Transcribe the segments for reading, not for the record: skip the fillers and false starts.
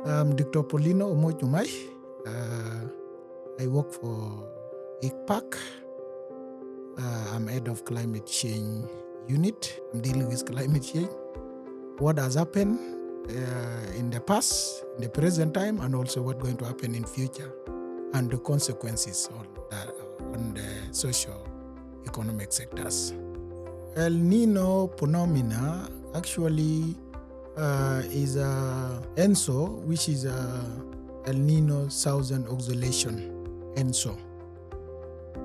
I'm Dr. Polino Umutumai. I work for IGAD. I'm head of climate change unit. I'm dealing with climate change. What has happened in the past, in the present time, and also what's going to happen in future, and the consequences on the socio-economic sectors. El Nino phenomena actually is a ENSO, which is a El Nino Southern Oscillation, ENSO.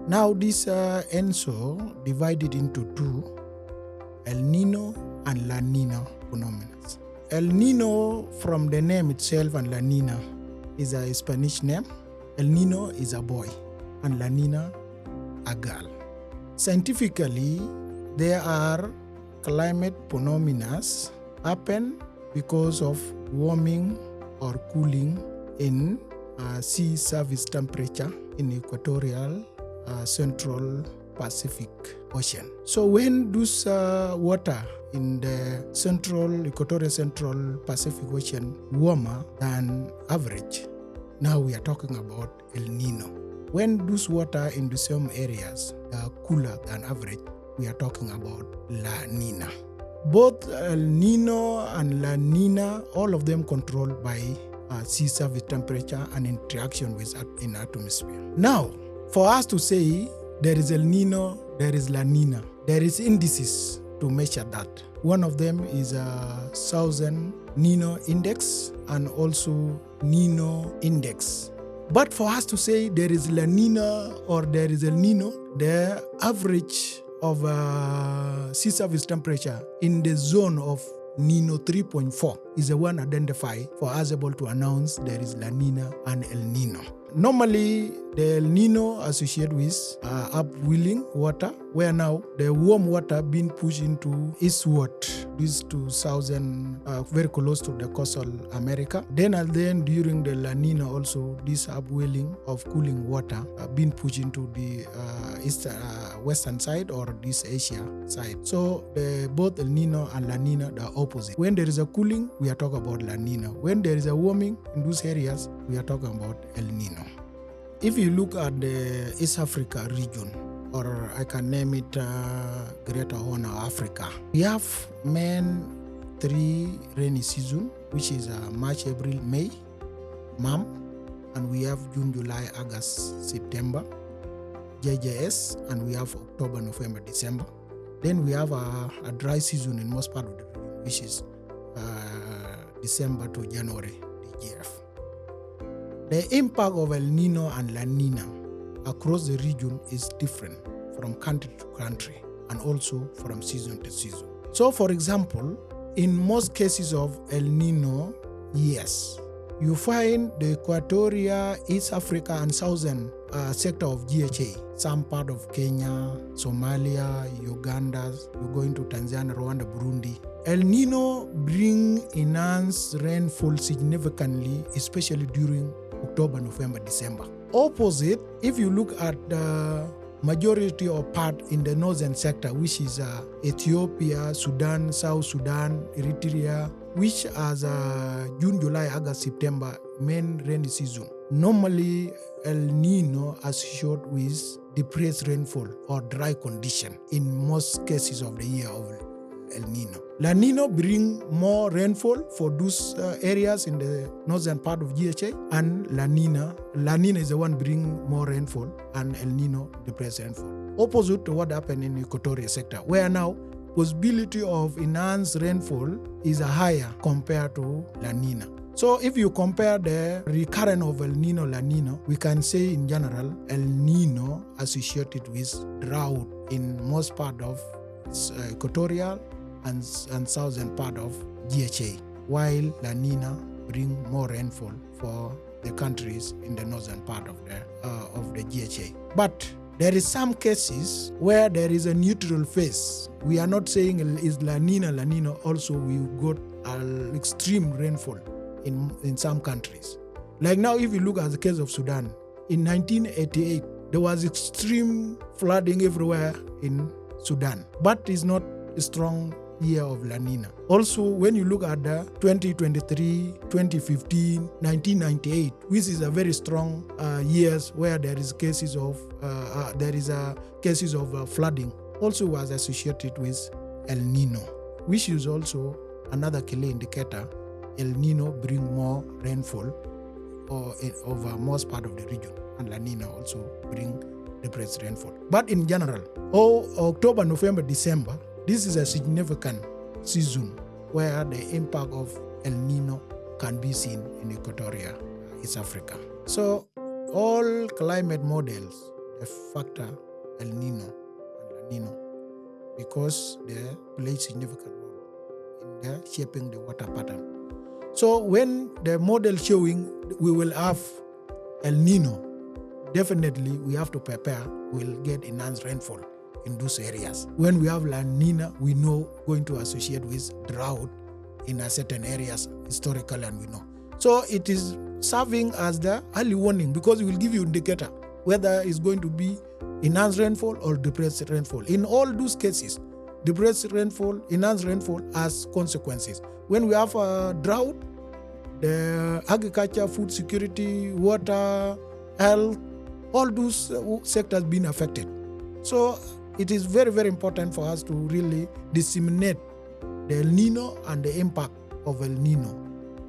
Now this ENSO divided into two, El Nino and La Niña phenomena. El Nino, from the name itself, and La Niña is a Spanish name. El Nino is a boy and La Niña a girl. Scientifically, there are climate phenomena happen because of warming or cooling in sea surface temperature in equatorial central Pacific Ocean. So when this water in the equatorial central Pacific Ocean warmer than average, now we are talking about El Nino. When this water in the same areas are cooler than average, we are talking about La Niña. Both El Nino and La Niña, all of them controlled by sea surface temperature and interaction with in atmosphere. Now, for us to say there is El Nino, there is La Niña, there is indices to measure that. One of them is a Southern Nino Index and also Nino Index. But for us to say there is La Niña or there is El Nino, the average of sea surface temperature in the zone of Nino 3.4 is the one identified for us able to announce there is La Niña and El Nino. Normally, the El Nino associated with upwelling water, where now the warm water being pushed into eastward, this to southern, very close to the coastal America. Then and then during the La Niña also, this upwelling of cooling water being pushed into the western side or this Asia side. So both El Nino and La Niña are opposite. When there is a cooling, we are talking about La Niña. When there is a warming in those areas, we are talking about El Nino. If you look at the East Africa region, or I can name it Greater Horn of Africa, we have three rainy seasons, which is March, April, May, MAM, and we have June, July, August, September, JJS, and we have October, November, December. Then we have a dry season in most part of the region, which is December to January, DGF. The impact of El Nino and La Niña across the region is different from country to country and also from season to season. So, for example, in most cases of El Nino years, you find the Equatorial, East Africa, and Southern sector of GHA, some part of Kenya, Somalia, Uganda, you're going to Tanzania, Rwanda, Burundi. El Nino bring enhanced rainfall significantly, especially during October, November, December. Opposite, if you look at the majority of part in the northern sector, which is Ethiopia, Sudan, South Sudan, Eritrea, which has June, July, August, September, main rainy season. Normally, El Nino associated with depressed rainfall or dry condition in most cases of the year of El Nino. La Niña bring more rainfall for those areas in the northern part of GHA, and La Niña is the one bring more rainfall, and El Nino depress rainfall. Opposite to what happened in the equatorial sector, where now possibility of enhanced rainfall is higher compared to La Niña. So if you compare the recurrence of El Nino, La Niña, we can say in general, El Nino associated with drought in most part of equatorial and southern part of GHA, while La Niña bring more rainfall for the countries in the northern part of the GHA. But there is some cases where there is a neutral phase. We are not saying is La Niña also we got an extreme rainfall in some countries. Like now, if you look at the case of Sudan, in 1988, there was extreme flooding everywhere in Sudan, but it's not strong year of La Nina. Also, when you look at the 2023, 2015, 1998, which is a very strong years where there is cases of flooding, also was associated with El Nino, which is also another clear indicator. El Nino bring more rainfall over most part of the region, and La Nina also bring depressed rainfall. But in general, October, November, December, this is a significant season where the impact of El Nino can be seen in Equatoria, East Africa. So all climate models they factor El Nino and La Nina because they play significant role in shaping the water pattern. So when the model showing we will have El Nino, definitely we have to prepare, we'll get enhanced rainfall in those areas. When we have La Nina, we know going to associate with drought in a certain areas historically, and we know. So it is serving as the early warning because it will give you indicator whether it's going to be enhanced rainfall or depressed rainfall. In all those cases, depressed rainfall, enhanced rainfall has consequences. When we have a drought, the agriculture, food security, water, health, all those sectors being affected. So it is very, very important for us to really disseminate the El Nino and the impact of El Nino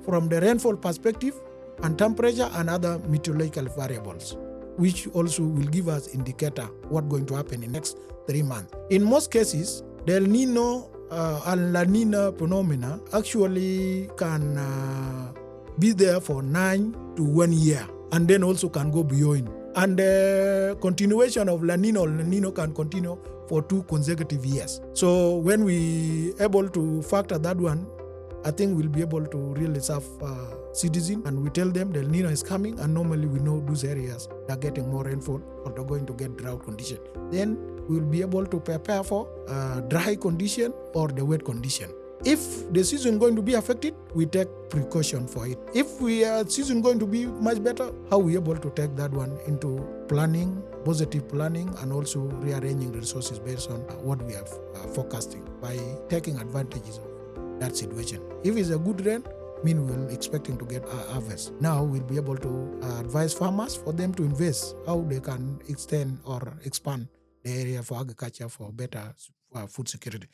from the rainfall perspective and temperature and other meteorological variables, which also will give us indicator what's going to happen in the next 3 months. In most cases, the El Nino and La Nina phenomena actually can be there for 9 to 1 year and then also can go beyond. And the continuation of La Nina or La Nina can continue for 2 consecutive years. So when we able to factor that one, I think we'll be able to really serve citizens, and we tell them the El Nino is coming, and normally we know those areas that are getting more rainfall or they're going to get drought condition. Then we'll be able to prepare for dry condition or the wet condition. If the season is going to be affected, we take precaution for it. If season going to be much better, how we able to take that one into planning, positive planning, and also rearranging the resources based on what we are forecasting by taking advantages of that situation. If it's a good rain, we're expecting to get a harvest. Now we'll be able to advise farmers for them to invest, how they can extend or expand the area for agriculture for better food security.